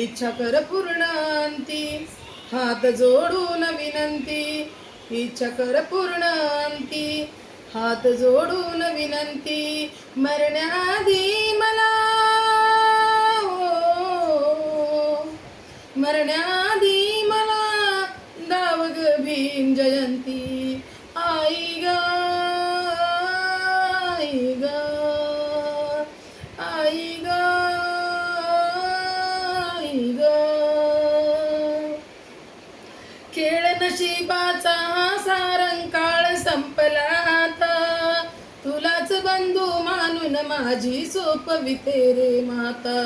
इच्छा कर पूर्णांती, हात जोडून विनंती, इच्छा कर पूर्णांती, हात जोडून विनंती, मरण्याआधी मला मरण्याआधी मला दावग भीम जयंती, आई ग आई ग आई ग आई ग. खेळ नशिबाचा हा सारंकाळ संपला आता, तुलाच बंधू मानून माझी सोपविते रे माता.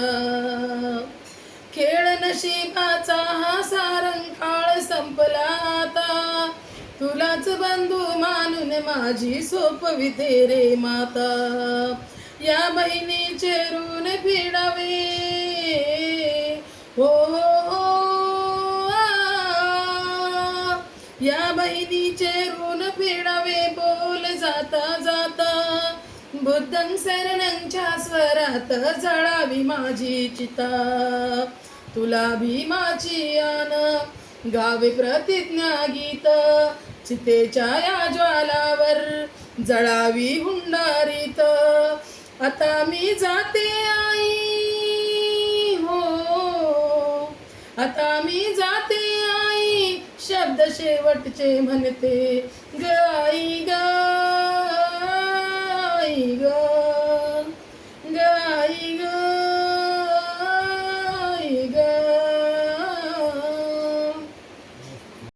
खेळ नशिबाचा हा सारंकाळ संपला आता, तुलाच बंधू मानून माझी सोपविते रे माता. या बहिणीचे ऋण फेडावे हो हो या बहिणीचे ऋण फेडावे बोल जाता जाता, बुद्धं शरणंच्या स्वरात जळावी माझी चिता. तुला भीमाची आन गावे प्रतिज्ञा गीत, चितेच्या या ज्वालावर जळावी हुंडारीत. आता मी जाते आई हो, आता मी जाते आई, शब्द शेवटचे म्हणते ग आई ग.